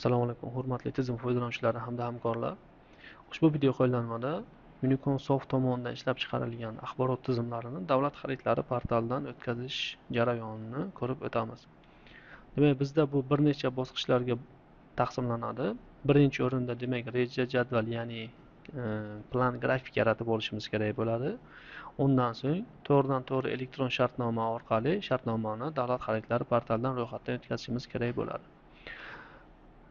Assalomu alaykum, hurmatli tizim foydalanuvchilari hamda hamkorlar. Ushbu video qo'llanmada Unicom Soft tomonidan ishlab chiqarilgan axborot tizimlarini davlat xaridlari portalidan o'tkazish jarayonini ko'rib o'tamiz. Demak, bizda bu bir necha bosqichlarga taqsimlanadi. Birinchi o'rinda demak reja jadval, ya'ni plan grafik yaratib olishimiz kerak bo'ladi. Undan so'ng to'g'ridan-to'g'ri elektron shartnoma orqali shartnomani davlat xaridlari portalidan ro'yxatdan o'tkazishimiz kerak bo'ladi.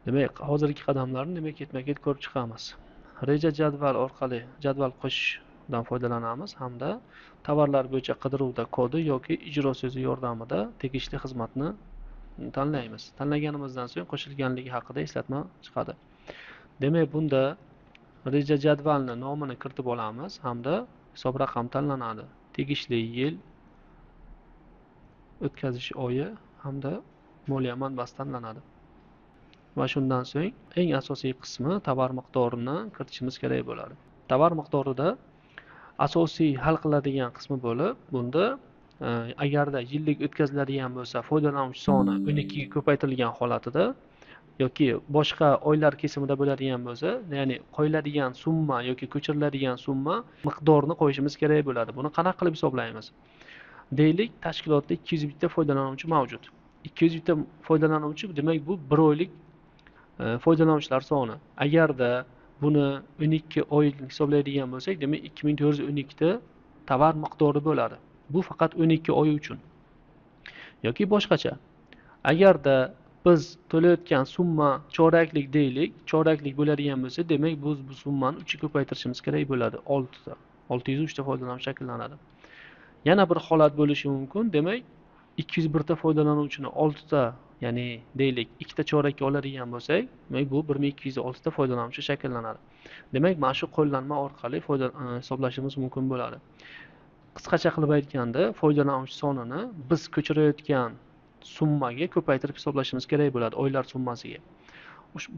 Demak, hozirgi qadamlarni demak ketma-ket ko'rib chiqamiz. Reja jadval orqali jadval qo'shishdan foydalanamiz hamda tovarlar bo'yicha qidiruvda kodi yoki ijro so'zi yordamida tegishli xizmatni tanlaymiz. Tanlaganimizdan so'ng qo'shilganligi haqida eslatma chiqadi. Demak, bunda reja jadvalni nomini kiritib olamiz hamda hisob raqam tanlanadi. Tegishli yil, o'tkazish oyi hamda moliya manbasi tanlanadi. Va shundan so'ng eng asosiy qismi tovar miqdorini kiritishimiz kerak bo'ladi. Tovar miqdorida asosiy hal qiladigan qismi bo'lib, bunda agarda yillik o'tkaziladigan bo'lsa, foydalanuvchi soni 12 ga ko'paytirilgan holatida yoki boshqa oylar kesimida bo'ladigan bo'lsa, ya'ni qo'yiladigan summa yoki ko'chiriladigan summa miqdorini qo'yishimiz kerak bo'ladi. Buni qanaqa qilib hisoblaymiz? Deylik, tashkilotda 200 bitta foydalanuvchi mavjud. 200 bitta foydalanuvchi, demak bu 1 oylik foydalanuvchilar soni. Agarda buni 12 oylik hisoblaydigan bo'lsak, demak 2412 ta tovar miqdori bo'ladi. Bu faqat 12 oy uchun. Yoki boshqacha. Agarda biz to'layotgan summa choraklik deylik, choraklik bo'ladigan bo'lsa, demak bu summani 3 ga ko'paytirishimiz kerak bo'ladi. 6 ta. 603 ta foydalanuvchi shakllanadi. Yana bir holat bo'lishi mumkin. Demak, 201 ta foydalanuvchini 6 ta, ya'ni deylik 2 ta chorakka oladigan bo'lsak, demak bu 1206 ta foydalanuvchi shakllanadi. Demak, mana shu qo'llanma orqali hisoblashimiz mumkin bo'ladi. Qisqacha qilib aytganda, foydalanuvchi sonini biz ko'chirayotgan summaga ko'paytirib hisoblashimiz kerak bo'ladi, oylar summasiga.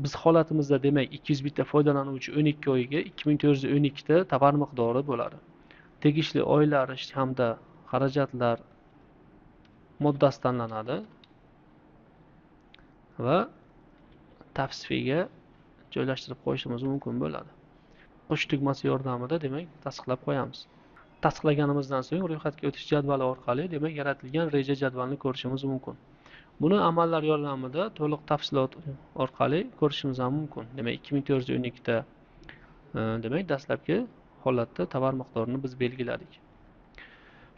Biz holatimizda demak 200 bitta foydalanuvchi 12 oyga 2412 ta tovar miqdori bo'ladi. Tegishli oylar hamda xarajatlar moddasi tanlanadi va tavsifiga joylashtirib qo'yishimiz mumkin bo'ladi. Qo'sh tugmasi yordamida demak tasdiqlab qo'yamiz. Tasdiqlaganimizdan so'ng ro'yxatga o'tish jadvali orqali demak yaratilgan reja jadvalni ko'rishimiz mumkin. Buni amallar yordamida to'liq tafsilot orqali ko'rishimiz ham mumkin. Demak 2412 ta demak dastlabki holatda tovar miqdorini biz belgiladik.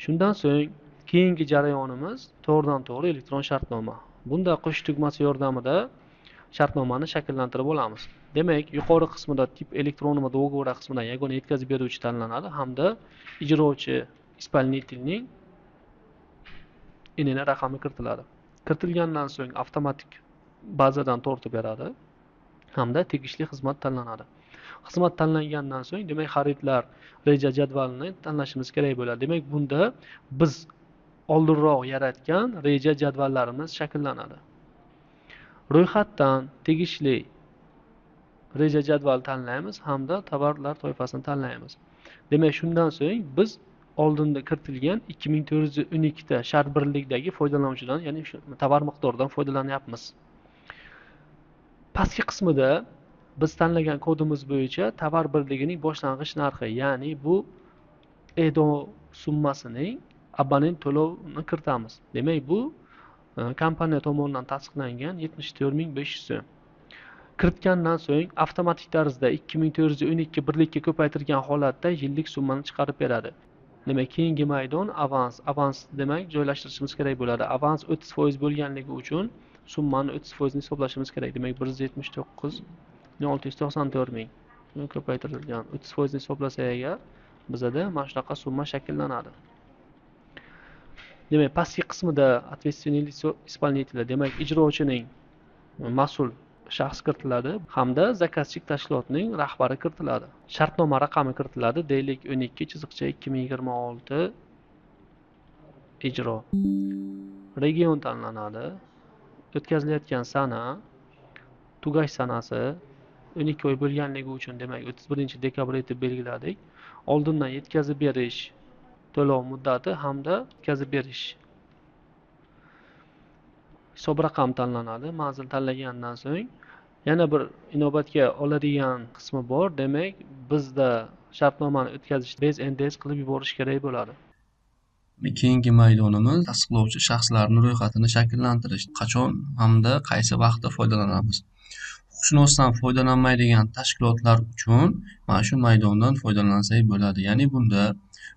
Shundan so'ng keyingi jarayonimiz to'g'ridan-to'g'ri elektron shartnoma. Bunda qo'sh tugmasi yordamida shartnomani shakllantirib olamiz. Demak, yuqori qismida tip elektronoma договора qismidan yagona yetkazib beruvchi tanlanadi hamda ijrochi исполнительning INN raqami kiritiladi. Kiritilgandan so'ng avtomatik bazadan tortib beradi hamda tegishli xizmat tanlanadi. Xizmat tanlangandan so'ng demak xaridlar reja jadvalini tanlashimiz kerak bo'ladi. Demak, bunda biz oldinroq yaratgan reja jadvallarimiz shakllanadi. Ro'yxatdan tegishli reja jadval tanlaymiz hamda tovarlar toifasini tanlaymiz. Demak, shundan so'ng biz oldinda kiritilgan 2412 ta shart birlikdagi foydalanuvchidan, ya'ni shu tovar miqdoridan foydalanyapmiz. Pastki qismida biz tanlagan kodimiz bo'yicha tovar birligining boshlang'ich narxi, ya'ni bu EDO summasining abonent to'lovini kiritamiz. Demak, bu kompaniya tomonidan tasdiqlangan 74500 so'm. Kiritgandan so'ng avtomatik tarzda 2412 birlikka ko'paytirgan holatda yillik summani chiqarib beradi. Demak, keyingi maydon avans demak joylashtirishimiz kerak bo'ladi. Avans 30% bo'lganligi uchun summani 30% ni hisoblashimiz kerak. Demak, 179,694 ming ko'paytirilgan 30% ni hisoblasak agar bizada mana shunaqa summa shakllanadi. Demak, pastki qismida ответственный лицо исполнителя, demak ijrochining mas'ul shaxs kiritiladi hamda zakazchik tashkilotning rahbari kiritiladi. Shartnoma raqami kiritiladi. Deylik 12/2026 ijro. Region tanlanadi. O'tkazilayotgan sana, tugash sanasi 12 oy bo'lganligi uchun demak 31 dekabr etib belgiladik. Oldindan yetkazib berish to'lov muddati hamda yetkazib berish hisob raqam tanlanadi. Manzil tanlagandan so'ng Yana bir inobatga oladigan qismi bor. Demak, bizda shartnomani o'tkazish tez tez qilib yuborish kerak bo'ladi. Keyingi maydonimiz tasdiqlovchi shaxslarning ro'yxatini shakllantirish. Qachon hamda qaysi vaqtda foydalanamiz? Huquqshunosdan foydalanmaydigan tashkilotlar uchun mana shu maydondan foydalansak bo'ladi. Ya'ni bunda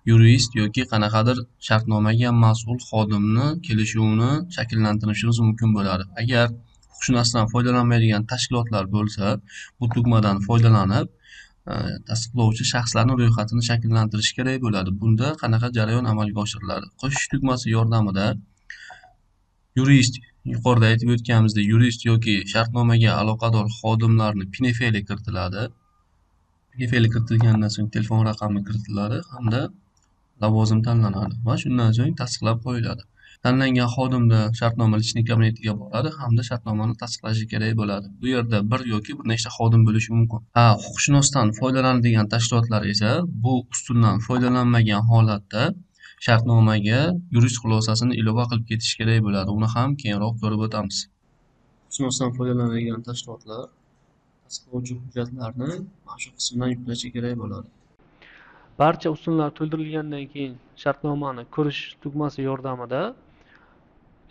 yurist yoki qanaqadir shartnomaga mas'ul xodimni kelishuvini shakllantirishimiz mumkin bo'ladi. Agar huquqshunosdan foydalanmaydigan tashkilotlar bo'lsa, bu tugmadan foydalanib tasdiqlovchi shaxslarning ro'yxatini shakllantirish kerak bo'ladi. Bunda qanaqa jarayon amalga oshiriladi? Qo'shish tugmasi yordamida yurist, yuqorida aytib o'tganimizdek, yurist yoki shartnomaga aloqador xodimlarni pinefeli kiritiladi. Pinefeli kiritilgandan so'ng telefon raqami kiritiladi hamda lavozim tanlanadi va shundan so'ng tasdiqlab qo'yiladi. Tanlangan xodimda shartnoma lичный kabinetiga boradi hamda shartnomani tasdiqlashi kerak bo'ladi. Bu yerda bir yoki bir nechta xodim bo'lishi mumkin. Huquqshunosdan foydalanadigan tashkilotlar esa bu ustundan foydalanmagan holatda shartnomaga yurist xulosasini ilova qilib ketish kerak bo'ladi. Uni ham keyinroq ko'rib o'tamiz. Huquqshunosdan foydalanadigan tashkilotlar tasdiqlovchi hujjatlarni mana shu qismdan yuklashi kerak bo'ladi. Barcha ustunlar to'ldirilgandan keyin shartnomani ko'rish tugmasi yordamida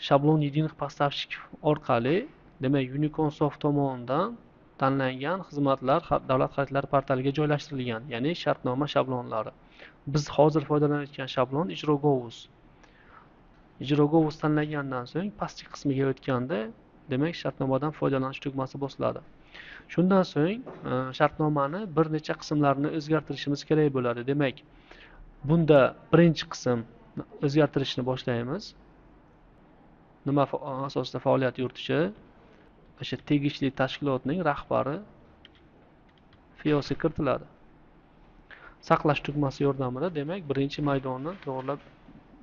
shablon единых поставщик orqali, demak, Uniconsoft tomonidan tanlangan xizmatlar davlat xaridlari portaliga joylashtirilgan, ya'ni shartnoma shablonlari. Biz hozir foydalanayotgan shablon Ijrogovuz. Ijrogovuz tanlangandan so'ng pastki qismiga o'tganda, demak, shartnomadan foydalanish tugmasi bosiladi. Shundan so'ng shartnomani bir necha qismlarini o'zgartirishimiz kerak bo'ladi. Demak, bunda birinchi qism o'zgartirishni boshlaymiz. Nima asosida faoliyat yuritishi, o'sha tegishli tashkilotning rahbari FIOsi kiritiladi. Saqlash tugmasi yordamida, demak, birinchi maydonni to'g'rilab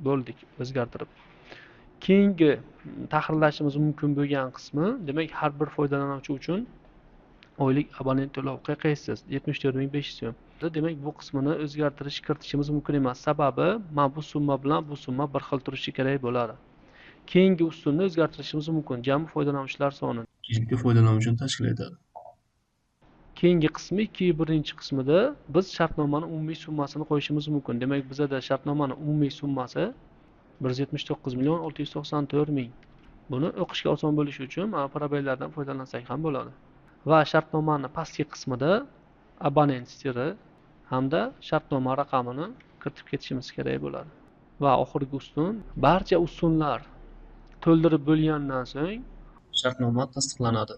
bo'ldik, o'zgartirib. Keyingi tahrirlashimiz mumkin bo'lgan qismi, demak, har bir foydalanuvchi uchun oylik abonent to'lovi QQS 74.500 so'm. Demak, bu qismini o'zgartirish kiritishimiz mumkin emas. Sababi, mana bu summa bilan bu summa bir xil turishi kerak bo'ladi. Keyingi ustunni o'zgartirishimiz mumkin. Jami foydalanuvchilar soni. Keyingi foydalanuvchini tashkil etadi. Keyingi qismi 2-birinchi qismida biz shartnomani umumiy summasini qo'yishimiz mumkin. Demak, bizda shartnomani umumiy summasi 179.694.000. Buni o'qishga oson bo'lishi uchun probellardan foydalansak ham bo'ladi. Va shartnomani pastki qismida abonent siri hamda shartnoma raqamini kiritib ketishimiz kerak bo'ladi. Va oxirgi ustun, barcha ustunlar to'ldirib bo'lgandan so'ng shartnoma tasdiqlanadi.